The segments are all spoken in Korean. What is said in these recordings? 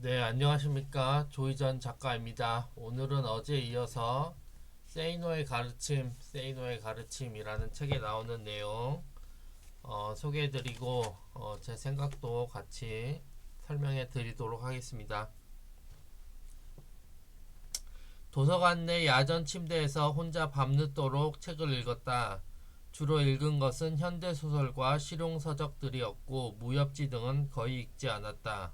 네, 안녕하십니까. 조희전 작가입니다. 오늘은 어제에 이어서 세이노의 가르침, 세이노의 가르침이라는 책에 나오는 내용 소개해드리고 제 생각도 같이 설명해 드리도록 하겠습니다. 도서관 내 야전 침대에서 혼자 밤늦도록 책을 읽었다. 주로 읽은 것은 현대소설과 실용서적들이었고 무협지 등은 거의 읽지 않았다.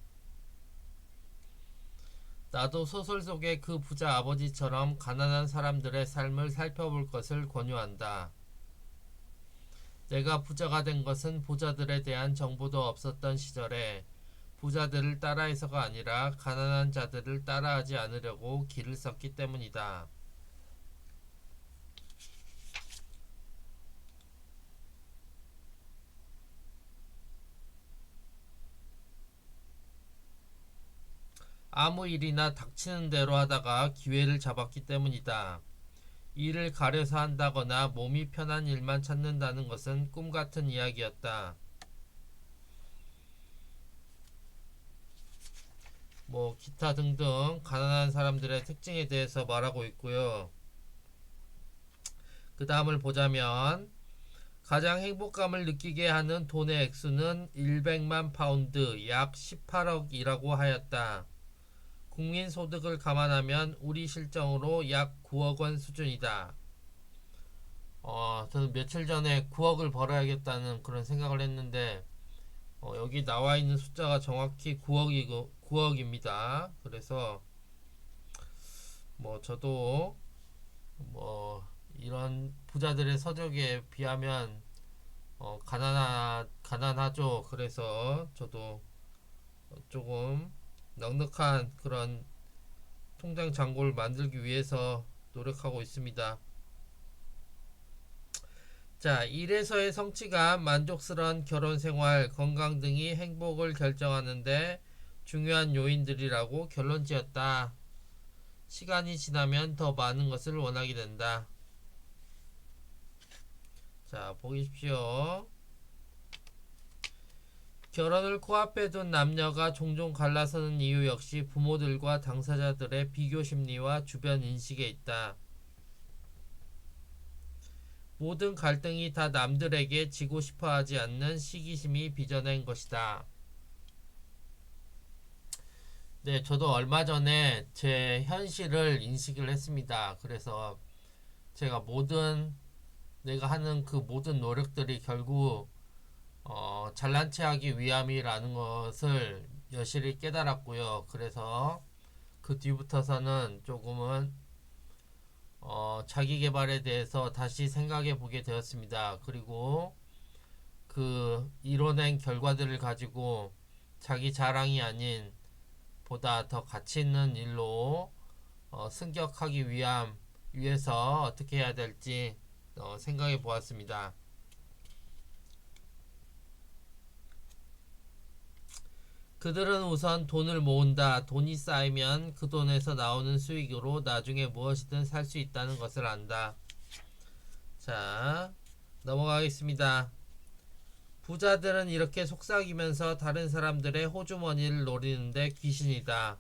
나도 소설 속의 그 부자 아버지처럼 가난한 사람들의 삶을 살펴볼 것을 권유한다. 내가 부자가 된 것은 부자들에 대한 정보도 없었던 시절에 부자들을 따라해서가 아니라 가난한 자들을 따라하지 않으려고 길을 썼기 때문이다. 아무 일이나 닥치는 대로 하다가 기회를 잡았기 때문이다. 일을 가려서 한다거나 몸이 편한 일만 찾는다는 것은 꿈 같은 이야기였다. 기타 등등 가난한 사람들의 특징에 대해서 말하고 있고요. 그 다음을 보자면 가장 행복감을 느끼게 하는 돈의 액수는 100만 파운드 약 18억이라고 하였다. 국민 소득을 감안하면 우리 실정으로 약 9억 원 수준이다. 저는 며칠 전에 9억을 벌어야겠다는 그런 생각을 했는데 여기 나와 있는 숫자가 정확히 9억입니다. 그래서 저도 이런 부자들의 서적에 비하면 가난하죠. 그래서 저도 조금 넉넉한 그런 통장 잔고를 만들기 위해서 노력하고 있습니다. 자, 일에서의 성취감, 만족스러운 결혼 생활, 건강 등이 행복을 결정하는데 중요한 요인들이라고 결론 지었다. 시간이 지나면 더 많은 것을 원하게 된다. 자, 보십시오. 결혼을 코앞에 둔 남녀가 종종 갈라서는 이유 역시 부모들과 당사자들의 비교 심리와 주변 인식에 있다. 모든 갈등이 다 남들에게 지고 싶어 하지 않는 시기심이 빚어낸 것이다. 네, 저도 얼마 전에 제 현실을 인식을 했습니다. 그래서 제가 내가 하는 그 모든 노력들이 결국 잘난 체 하기 위함이라는 것을 여실히 깨달았고요. 그래서 그 뒤부터서는 조금은 자기 개발에 대해서 다시 생각해 보게 되었습니다. 그리고 그 이뤄낸 결과들을 가지고 자기 자랑이 아닌 보다 더 가치 있는 일로 승격하기 위해서 어떻게 해야 될지 생각해 보았습니다. 그들은 우선 돈을 모은다. 돈이 쌓이면 그 돈에서 나오는 수익으로 나중에 무엇이든 살 수 있다는 것을 안다. 자, 넘어가겠습니다. 부자들은 이렇게 속삭이면서 다른 사람들의 호주머니를 노리는데 귀신이다.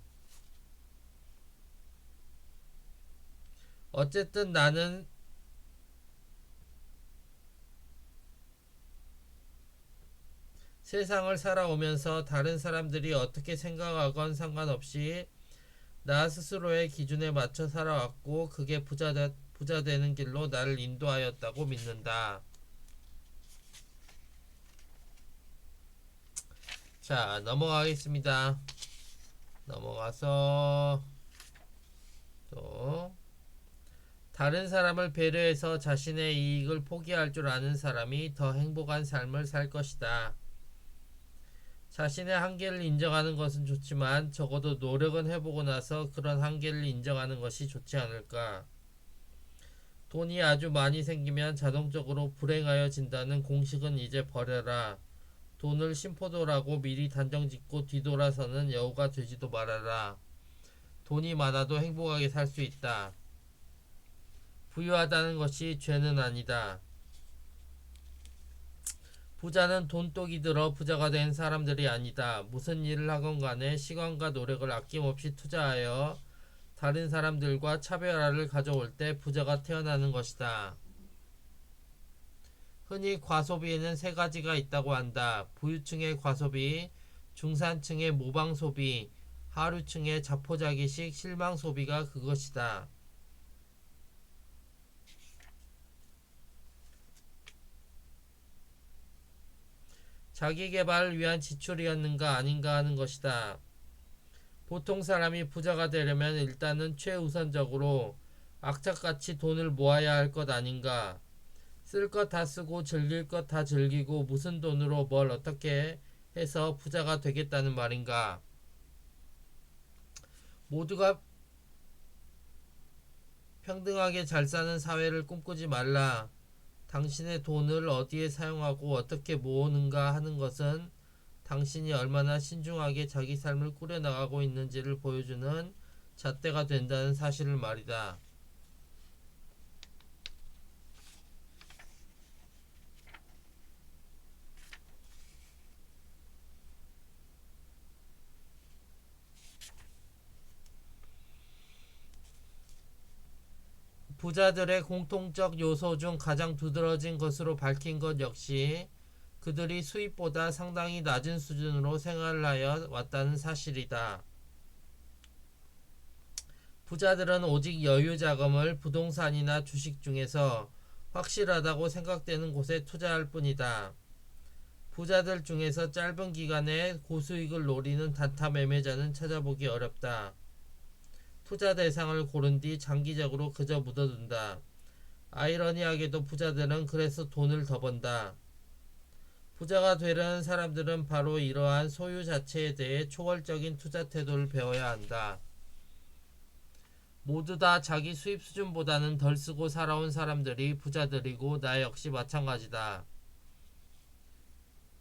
어쨌든 나는 세상을 살아오면서 다른 사람들이 어떻게 생각하건 상관없이 나 스스로의 기준에 맞춰 살아왔고 그게 부자 되는 길로 나를 인도하였다고 믿는다. 자, 넘어가겠습니다. 넘어가서 또 다른 사람을 배려해서 자신의 이익을 포기할 줄 아는 사람이 더 행복한 삶을 살 것이다. 자신의 한계를 인정하는 것은 좋지만 적어도 노력은 해보고 나서 그런 한계를 인정하는 것이 좋지 않을까. 돈이 아주 많이 생기면 자동적으로 불행하여진다는 공식은 이제 버려라. 돈을 심포도라고 미리 단정짓고 뒤돌아서는 여우가 되지도 말아라. 돈이 많아도 행복하게 살 수 있다. 부유하다는 것이 죄는 아니다. 부자는 돈독이 들어 부자가 된 사람들이 아니다. 무슨 일을 하건 간에 시간과 노력을 아낌없이 투자하여 다른 사람들과 차별화를 가져올 때 부자가 태어나는 것이다. 흔히 과소비에는 세 가지가 있다고 한다. 부유층의 과소비, 중산층의 모방소비, 하류층의 자포자기식 실망소비가 그것이다. 자기계발을 위한 지출이었는가 아닌가 하는 것이다. 보통 사람이 부자가 되려면 일단은 최우선적으로 악착같이 돈을 모아야 할 것 아닌가. 쓸 것 다 쓰고 즐길 것 다 즐기고 무슨 돈으로 뭘 어떻게 해서 부자가 되겠다는 말인가. 모두가 평등하게 잘 사는 사회를 꿈꾸지 말라. 당신의 돈을 어디에 사용하고 어떻게 모으는가 하는 것은 당신이 얼마나 신중하게 자기 삶을 꾸려나가고 있는지를 보여주는 잣대가 된다는 사실을 말이다. 부자들의 공통적 요소 중 가장 두드러진 것으로 밝힌 것 역시 그들이 수입보다 상당히 낮은 수준으로 생활을 하여 왔다는 사실이다. 부자들은 오직 여유 자금을 부동산이나 주식 중에서 확실하다고 생각되는 곳에 투자할 뿐이다. 부자들 중에서 짧은 기간에 고수익을 노리는 단타 매매자는 찾아보기 어렵다. 투자 대상을 고른 뒤 장기적으로 그저 묻어둔다. 아이러니하게도 부자들은 그래서 돈을 더 번다. 부자가 되려는 사람들은 바로 이러한 소유 자체에 대해 초월적인 투자 태도를 배워야 한다. 모두 다 자기 수입 수준보다는 덜 쓰고 살아온 사람들이 부자들이고 나 역시 마찬가지다.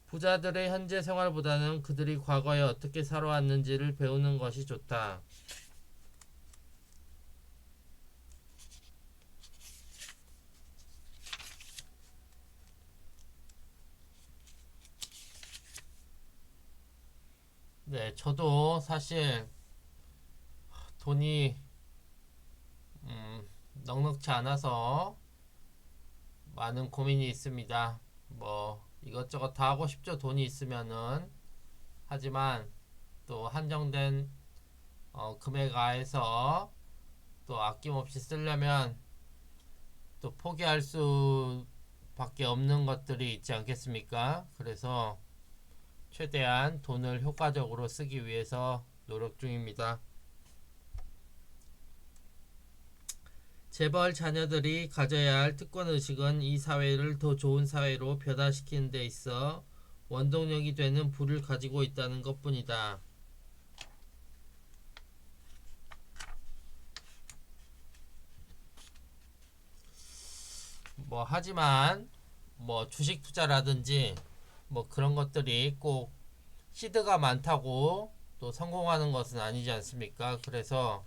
부자들의 현재 생활보다는 그들이 과거에 어떻게 살아왔는지를 배우는 것이 좋다. 네, 저도 사실 돈이 넉넉지 않아서 많은 고민이 있습니다. 뭐 이것저것 다 하고 싶죠. 돈이 있으면은. 하지만 또 한정된 금액 하에서 또 아낌없이 쓰려면 또 포기할 수밖에 없는 것들이 있지 않겠습니까? 그래서 최대한 돈을 효과적으로 쓰기 위해서 노력 중입니다. 재벌 자녀들이 가져야 할 특권의식은 이 사회를 더 좋은 사회로 변화시키는 데 있어 원동력이 되는 부를 가지고 있다는 것뿐이다. 하지만 주식 투자라든지 그런 것들이 꼭 시드가 많다고 또 성공하는 것은 아니지 않습니까? 그래서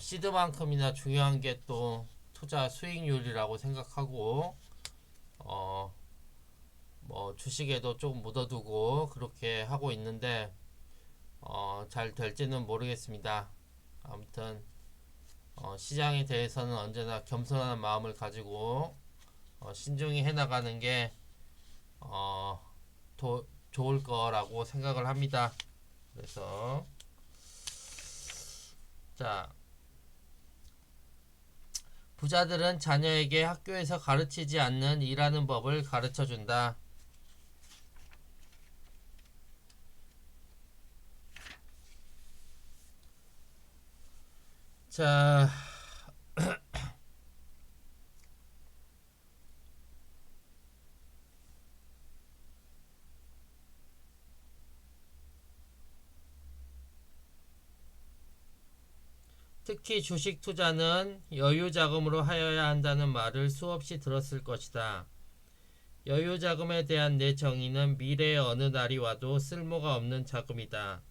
시드만큼이나 중요한 게 또 투자 수익률이라고 생각하고 주식에도 조금 묻어두고 그렇게 하고 있는데 잘 될지는 모르겠습니다. 아무튼 시장에 대해서는 언제나 겸손한 마음을 가지고 신중히 해나가는 게 좋을 거라고 생각을 합니다. 그래서 자, 부자들은 자녀에게 학교에서 가르치지 않는 일하는 법을 가르쳐준다. 자, 특히 주식 투자는 여유 자금으로 하여야 한다는 말을 수없이 들었을 것이다. 여유 자금에 대한 내 정의는 미래의 어느 날이 와도 쓸모가 없는 자금이다.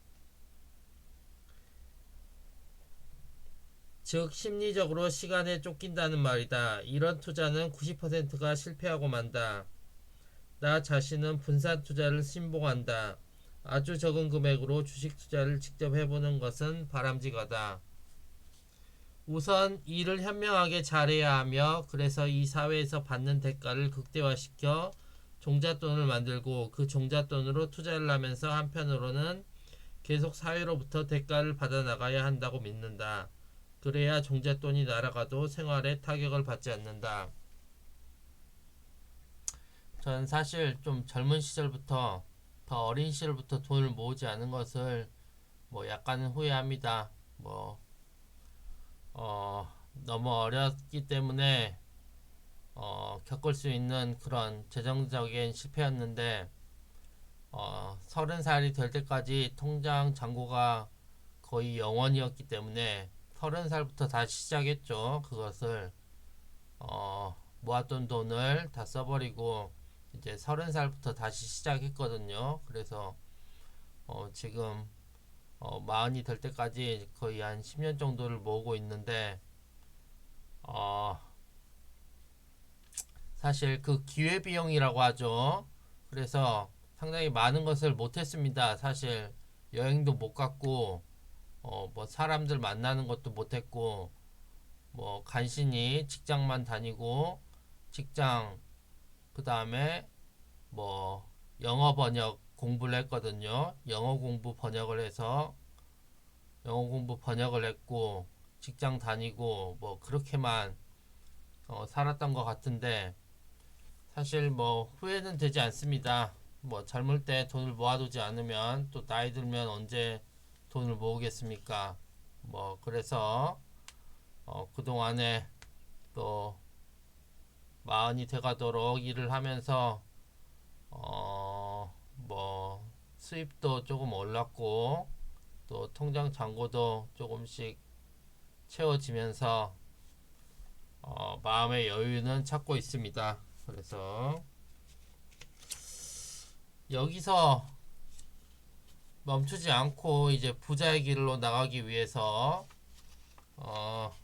즉 심리적으로 시간에 쫓긴다는 말이다. 이런 투자는 90%가 실패하고 만다. 나 자신은 분산 투자를 신봉한다. 아주 적은 금액으로 주식 투자를 직접 해보는 것은 바람직하다. 우선 일을 현명하게 잘해야 하며 그래서 이 사회에서 받는 대가를 극대화시켜 종잣돈을 만들고 그 종잣돈으로 투자를 하면서 한편으로는 계속 사회로부터 대가를 받아 나가야 한다고 믿는다. 그래야 종잣돈이 날아가도 생활에 타격을 받지 않는다. 전 사실 좀 젊은 시절부터 더 어린 시절부터 돈을 모으지 않은 것을 뭐 약간은 후회합니다. 뭐 너무 어렸기 때문에 겪을 수 있는 그런 재정적인 실패였는데 30살이 될 때까지 통장 잔고가 거의 0원이었기 때문에 30살부터 다시 시작했죠. 그것을 모았던 돈을 다 써버리고 이제 30살부터 다시 시작했거든요. 그래서 지금 40이 될 때까지 거의 한 10년 정도를 모으고 있는데 어, 사실 그 기회비용이라고 하죠. 그래서 상당히 많은 것을 못했습니다. 사실 여행도 못 갔고 뭐 사람들 만나는 것도 못했고 뭐 간신히 직장만 다니고 직장 그 다음에 뭐 영어 번역 공부를 했거든요. 영어 공부 번역을 했고 직장 다니고 뭐 그렇게만 살았던 것 같은데 사실 뭐 후회는 되지 않습니다. 뭐 젊을 때 돈을 모아두지 않으면 또 나이 들면 언제 돈을 모으겠습니까? 뭐 그래서 그동안에 또 마흔이 돼가도록 일을 하면서 뭐 수입도 조금 올랐고 또 통장 잔고도 조금씩 채워지면서 마음의 여유는 찾고 있습니다. 그래서 여기서 멈추지 않고 이제 부자의 길로 나가기 위해서 어,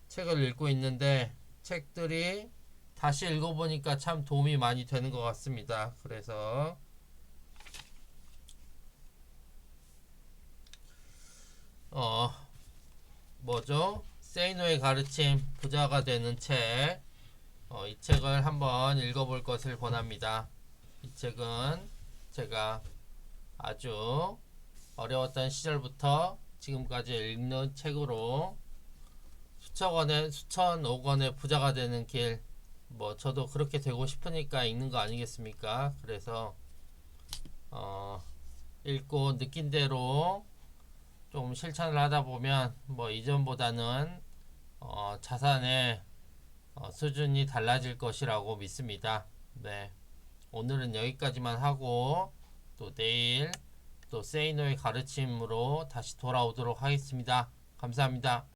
책을 읽고 있는데 책들이 다시 읽어보니까 참 도움이 많이 되는 것 같습니다. 그래서 어 뭐죠? 세이노의 가르침 부자가 되는 책 이 책을 한번 읽어볼 것을 권합니다. 이 책은 제가 아주 어려웠던 시절부터 지금까지 읽는 책으로 수천억 원의 부자가 되는 길, 뭐 저도 그렇게 되고 싶으니까 읽는 거 아니겠습니까? 그래서 읽고 느낀 대로 좀 실천을 하다 보면 뭐 이전보다는 자산의 수준이 달라질 것이라고 믿습니다. 네, 오늘은 여기까지만 하고 또 내일 또 세이노의 가르침으로 다시 돌아오도록 하겠습니다. 감사합니다.